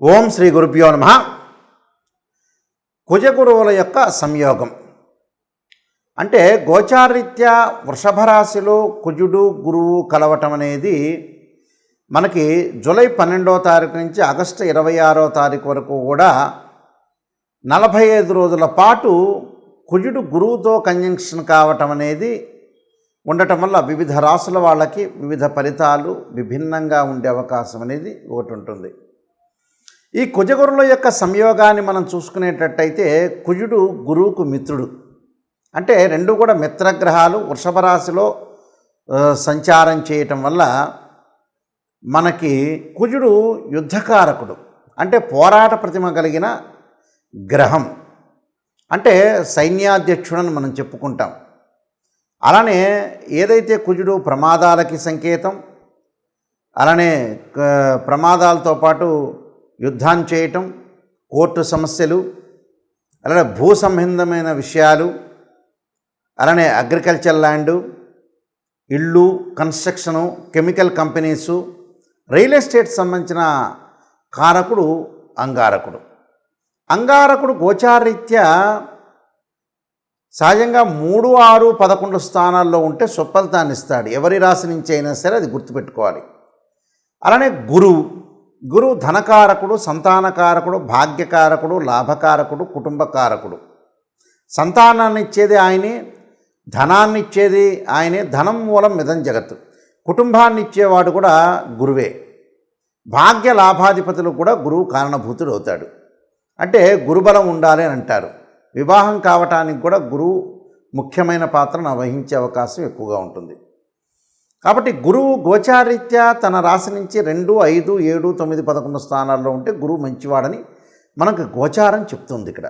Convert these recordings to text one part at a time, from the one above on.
ఓం శ్రీ గురుభ్యో నమః. కుజగురువుల యొక్క సంయోగం అంటే గోచారీత్యా వృషభ రాశిలో కుజుడు గురువు కలవటం అనేది మనకి జూలై 12వ తారీఖు నుంచి ఆగస్టు 26వ తారీఖు వరకు కూడా 45 రోజుల పాటు కుజుడు గురువుతో కంజంక్షన్ కావటం అనేది ఉండటం వల్ల వివిధ రాశుల వాళ్ళకి వివిధ ఫలితాలు విభిన్నంగా ఉండే అవకాశం అనేది ఒకటి ఉంటుంది. ఈ కుజగురుల యొక్క సంయోగాన్ని మనం చూసుకునేటట్టయితే కుజుడు గురువుకు మిత్రుడు, అంటే రెండు కూడా మిత్రగ్రహాలు వృషభ రాశిలో సంచారం చేయటం వల్ల మనకి కుజుడు యుద్ధకారకుడు, అంటే పోరాట ప్రతిమ కలిగిన గ్రహం, అంటే సైన్యాధ్యక్షుడని మనం చెప్పుకుంటాం. అలానే ఏదైతే కుజుడు ప్రమాదాలకి సంకేతం, అలానే ప్రమాదాలతో పాటు యుద్ధాన్ని చేయటం, కోర్టు సమస్యలు, అలానే భూ సంబంధమైన విషయాలు, అలానే అగ్రికల్చర్ ల్యాండు, ఇళ్ళు, construction, chemical companies, real estate సంబంధించిన కారకుడు అంగారకుడు. అంగారకుడు గోచారీత్యా సహజంగా 3, 6, 11 స్థానాల్లో ఉంటే సుఫలితాన్ని ఇస్తాడు. ఎవరి రాశి నుంచి అయినా సరే అది గుర్తుపెట్టుకోవాలి. అలానే గురువు ధనకారకుడు, సంతానకారకుడు, భాగ్యకారకుడు, లాభకారకుడు, కుటుంబకారకుడు. సంతానాన్ని ఇచ్చేది ఆయనే, ధనాన్ని ఇచ్చేది ఆయనే. ధనం మూలం మిదం జగత్తు. కుటుంబాన్ని ఇచ్చేవాడు కూడా గురువే. భాగ్య లాభాధిపతులు కూడా గురువు కారణభూతుడు అవుతాడు. అంటే గురుబలం ఉండాలి అని అంటారు. వివాహం కావటానికి కూడా గురువు ముఖ్యమైన పాత్రను వహించే అవకాశం ఎక్కువగా ఉంటుంది. కాబట్టి గురువు గోచారీత్యా తన రాశి నుంచి 2, 5, 7, 9, 11 స్థానాల్లో ఉంటే గురువు మంచివాడని మనకు గోచారం చెప్తుంది. ఇక్కడ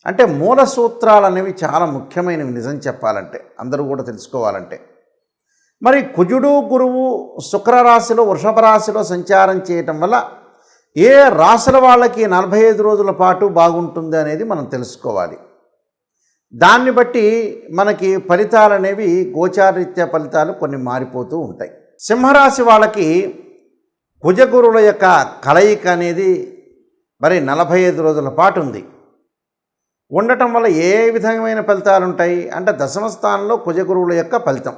అంటే మూల సూత్రాలు అనేవి చాలా ముఖ్యమైనవి నిజం చెప్పాలంటే, అందరూ కూడా తెలుసుకోవాలంటే. మరి కుజుడు గురువు శుక్రరాశిలో వృషభ రాశిలో సంచారం చేయటం వల్ల ఏ రాశుల వాళ్ళకి 45 రోజుల పాటు బాగుంటుంది అనేది మనం తెలుసుకోవాలి. దాన్ని బట్టి మనకి ఫలితాలు అనేవి గోచారీత్యా ఫలితాలు కొన్ని మారిపోతూ ఉంటాయి. సింహరాశి వాళ్ళకి కుజగురువుల యొక్క కలయిక అనేది మరి 45 రోజుల పాటు ఉంది. ఉండటం వల్ల ఏ విధమైన ఫలితాలు ఉంటాయి అంటే దశమ స్థానంలో కుజగురువుల యొక్క ఫలితం.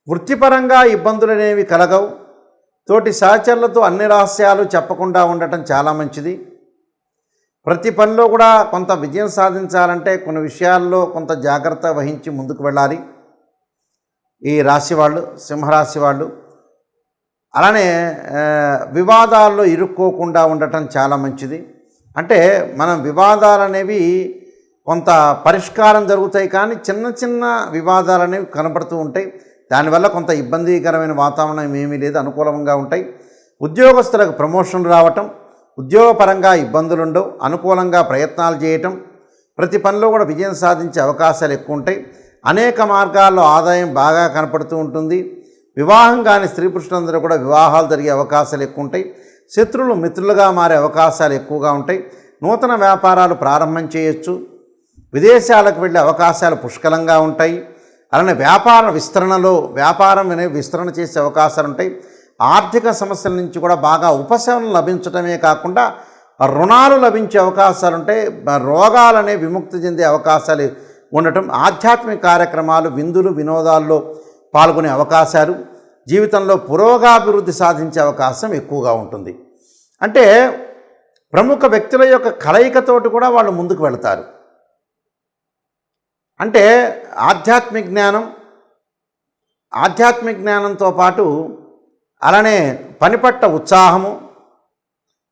వృత్తిపరంగా ఇబ్బందులు అనేవి కలగవు. తోటి సహచరులతో అన్ని రహస్యాలు చెప్పకుండా ఉండటం చాలా మంచిది. ప్రతి పనిలో కూడా కొంత విజయం సాధించాలంటే కొన్ని విషయాల్లో కొంత జాగ్రత్త వహించి ముందుకు వెళ్ళాలి ఈ రాశి వాళ్ళు, సింహరాశి వాళ్ళు. అలానే వివాదాల్లో ఇరుక్కోకుండా ఉండటం చాలా మంచిది. అంటే మనం వివాదాలు అనేవి కొంత పరిష్కారం జరుగుతాయి, కానీ చిన్న చిన్న వివాదాలు అనేవి కనబడుతూ ఉంటాయి. దానివల్ల కొంత ఇబ్బందికరమైన వాతావరణం ఏమీ లేదు, అనుకూలంగా ఉంటాయి. ఉద్యోగస్తులకు ప్రమోషన్లు రావటం, ఉద్యోగపరంగా ఇబ్బందులు ఉండవు, అనుకూలంగా ప్రయత్నాలు చేయటం, ప్రతి పనిలో కూడా విజయం సాధించే అవకాశాలు ఎక్కువ ఉంటాయి. అనేక మార్గాల్లో ఆదాయం బాగా కనపడుతూ ఉంటుంది. వివాహం కాని స్త్రీ పురుషులందరూ కూడా వివాహాలు జరిగే అవకాశాలు ఎక్కువ ఉంటాయి. శత్రువులు మిత్రులుగా మారే అవకాశాలు ఎక్కువగా ఉంటాయి. నూతన వ్యాపారాలు ప్రారంభం చేయొచ్చు. విదేశాలకు వెళ్ళే అవకాశాలు పుష్కలంగా ఉంటాయి. అలానే వ్యాపారం అనే విస్తరణ చేసే అవకాశాలు ఉంటాయి. ఆర్థిక సమస్యల నుంచి కూడా బాగా ఉపశమనం లభించడమే కాకుండా రుణాలు లభించే అవకాశాలు ఉంటాయి. రోగాలనే విముక్తి చెందే అవకాశాలు ఉండటం, ఆధ్యాత్మిక కార్యక్రమాలు, విందులు, వినోదాల్లో పాల్గొనే అవకాశాలు, జీవితంలో పురోగాభివృద్ధి సాధించే అవకాశం ఎక్కువగా ఉంటుంది. అంటే ప్రముఖ వ్యక్తుల యొక్క కలయికతోటి కూడా వాళ్ళు ముందుకు వెళతారు. అంటే ఆధ్యాత్మిక జ్ఞానంతో పాటు అలానే పని పట్ల ఉత్సాహము,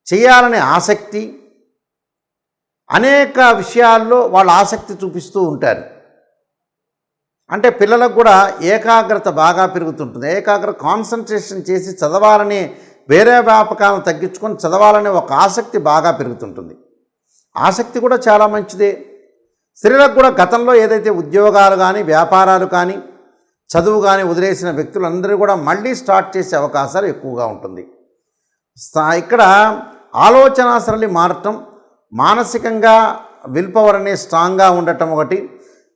చేయాలనే ఆసక్తి, అనేక విషయాల్లో వాళ్ళు ఆసక్తి చూపిస్తూ ఉంటారు. అంటే పిల్లలకు కూడా ఏకాగ్రత బాగా పెరుగుతుంటుంది. కాన్సన్ట్రేషన్ చేసి చదవాలనే, వేరే వ్యాపకాలను తగ్గించుకొని చదవాలనే ఒక ఆసక్తి బాగా పెరుగుతుంటుంది. ఆసక్తి కూడా చాలా మంచిదే. స్త్రీలకు కూడా గతంలో ఏదైతే ఉద్యోగాలు కానీ, వ్యాపారాలు కానీ, చదువు కానీ వదిలేసిన వ్యక్తులందరూ కూడా మళ్ళీ స్టార్ట్ చేసే అవకాశాలు ఎక్కువగా ఉంటుంది. ఇక్కడ ఆలోచన సరళి మారటం, మానసికంగా విల్ పవర్ అనే స్ట్రాంగ్గా ఉండటం ఒకటి.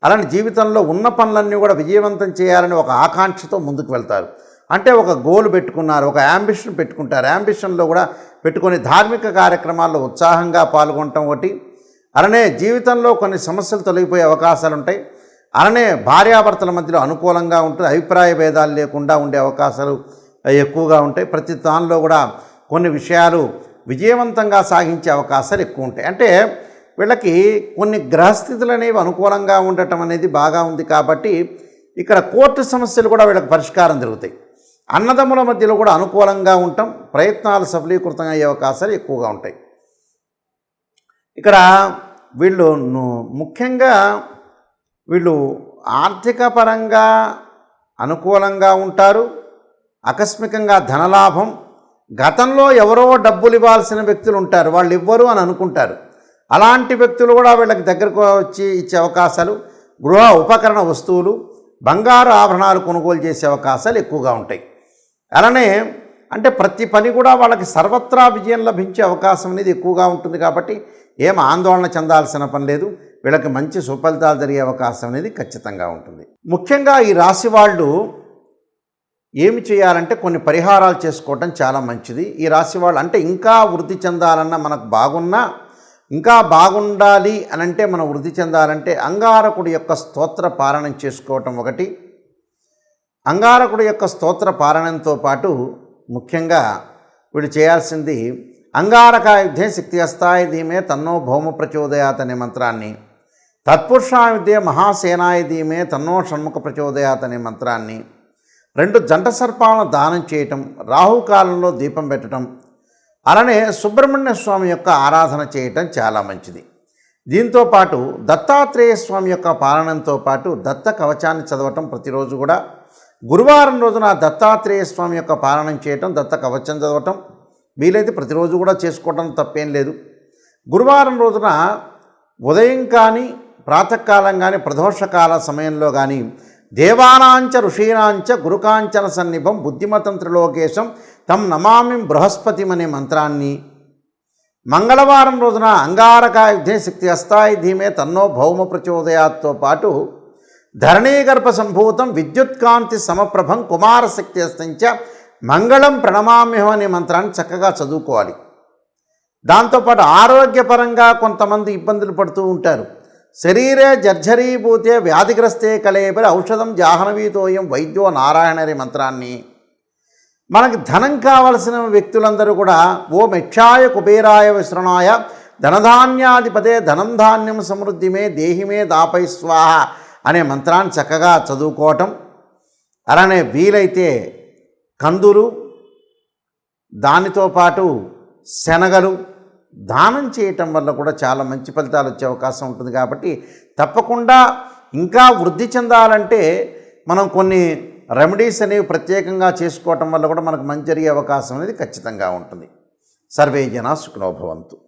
అలానే జీవితంలో ఉన్న పనులన్నీ కూడా విజయవంతం చేయాలని ఒక ఆకాంక్షతో ముందుకు వెళ్తారు. అంటే ఒక గోల్ పెట్టుకున్నారు, ఒక యాంబిషన్ పెట్టుకుంటారు. యాంబిషన్లో కూడా పెట్టుకొని ధార్మిక కార్యక్రమాల్లో ఉత్సాహంగా పాల్గొనటం ఒకటి. అలానే జీవితంలో కొన్ని సమస్యలు తొలగిపోయే అవకాశాలు ఉంటాయి. అలానే భార్యాభర్తల మధ్యలో అనుకూలంగా ఉంటుంది, అభిప్రాయ భేదాలు లేకుండా ఉండే అవకాశాలు ఎక్కువగా ఉంటాయి. ప్రతి దానిలో కూడా కొన్ని విషయాలు విజయవంతంగా సాగించే అవకాశాలు ఎక్కువ ఉంటాయి. అంటే వీళ్ళకి కొన్ని గ్రహస్థితులు అనేవి అనుకూలంగా ఉండటం అనేది బాగా ఉంది కాబట్టి ఇక్కడ కోర్టు సమస్యలు కూడా వీళ్ళకి పరిష్కారం జరుగుతాయి. అన్నదమ్ముల మధ్యలో కూడా అనుకూలంగా ఉండటం, ప్రయత్నాలు సఫలీకృతం అయ్యే అవకాశాలు ఎక్కువగా ఉంటాయి. ఇక్కడ వీళ్ళు ముఖ్యంగా ఆర్థిక పరంగా అనుకూలంగా ఉంటారు. ఆకస్మికంగా ధనలాభం. గతంలో ఎవరో డబ్బులు ఇవ్వాల్సిన వ్యక్తులు ఉంటారు, వాళ్ళు ఇవ్వరు అని అనుకుంటారు. అలాంటి వ్యక్తులు కూడా వీళ్ళకి దగ్గరకు వచ్చి ఇచ్చే అవకాశాలు, గృహ ఉపకరణ వస్తువులు, బంగారు ఆభరణాలు కొనుగోలు చేసే అవకాశాలు ఎక్కువగా ఉంటాయి. అలానే అంటే ప్రతి పని కూడా వాళ్ళకి సర్వత్రా విజయం లభించే అవకాశం అనేది ఎక్కువగా ఉంటుంది. కాబట్టి ఏం ఆందోళన చెందాల్సిన పని లేదు. వీళ్ళకి మంచి సుఫలితాలు జరిగే అవకాశం అనేది ఖచ్చితంగా ఉంటుంది. ముఖ్యంగా ఈ రాశి వాళ్ళు ఏమి చేయాలంటే కొన్ని పరిహారాలు చేసుకోవటం చాలా మంచిది. ఈ రాశి వాళ్ళు అంటే ఇంకా వృద్ధి చెందాలన్నా, మనకు బాగున్నా ఇంకా బాగుండాలి అని అంటే మనం వృద్ధి చెందాలంటే అంగారకుడి యొక్క స్తోత్ర పారాయణం చేసుకోవటం ఒకటి. అంగారకుడి యొక్క స్తోత్ర పారాయణంతో పాటు ముఖ్యంగా వీళ్ళు చేయాల్సింది అంగారకాయుద్ధే శక్తి అస్తాయ ధీమే తన్నో భౌమ ప్రచోదయాత్ అనే మంత్రాన్ని, తత్పురుషాయుద్ధే మహాసేనాయ ధీమే తన్నో షణ్ముఖ ప్రచోదయాత్ అనే మంత్రాన్ని, 2 జంట సర్పాలను దానం చేయటం, రాహుకాలంలో దీపం పెట్టడం, అలానే సుబ్రహ్మణ్య స్వామి యొక్క ఆరాధన చేయటం చాలా మంచిది. దీంతోపాటు దత్తాత్రేయ స్వామి యొక్క పాలనంతో పాటు దత్త కవచాన్ని చదవటం ప్రతిరోజు కూడా. గురువారం రోజున దత్తాత్రేయ స్వామి యొక్క పాలనం చేయటం, దత్త కవచం చదవటం వీలైతే ప్రతిరోజు కూడా చేసుకోవటం తప్పేం లేదు. గురువారం రోజున ఉదయం కానీ ప్రాతకాలం కానీ ప్రదోషకాల సమయంలో కానీ దేవానాంచ ఋషీనాంచ గురుకాంచన సన్నిభం బుద్ధిమతం త్రిలోకేశం తం నమామి బృహస్పతిం అనే మంత్రాన్ని, మంగళవారం రోజున అంగారకాయుద్ధే శక్తి అస్తాయ ధీమే తన్నో భౌమ ప్రచోదయాత్తో పాటు ధరణీగర్భ సంభూతం విద్యుత్కాంతి సమప్రభం కుమారశక్తి అస్తంచ మంగళం ప్రణమామ్యహం అనే మంత్రాన్ని చక్కగా చదువుకోవాలి. దాంతోపాటు ఆరోగ్యపరంగా కొంతమంది ఇబ్బందులు పడుతూ ఉంటారు. శరీరే జర్జరీభూతే వ్యాధిగ్రస్తే కళేబరి ఔషధం జాహ్నవీతోయం వైద్యో నారాయణ అనే మంత్రాన్ని, మనకి ధనం కావలసిన వ్యక్తులందరూ కూడా ఓం యక్షాయ కుబేరాయ విశ్రణాయ ధనధాన్యాధిపతే ధనం ధాన్యం సమృద్ధిమే దేహిమే దాపై స్వాహ అనే మంత్రాన్ని చక్కగా చదువుకోవటం. అలానే వీలైతే కందులు, దానితో పాటు శనగలు దానం చేయటం వల్ల కూడా చాలా మంచి ఫలితాలు వచ్చే అవకాశం ఉంటుంది. కాబట్టి తప్పకుండా ఇంకా వృద్ధి చెందాలంటే మనం కొన్ని రెమెడీస్ అనేవి ప్రత్యేకంగా చేసుకోవటం వల్ల కూడా మనకు మంచి జరిగే అవకాశం అనేది ఖచ్చితంగా ఉంటుంది. సర్వే జనా సుఖినో భవంతు.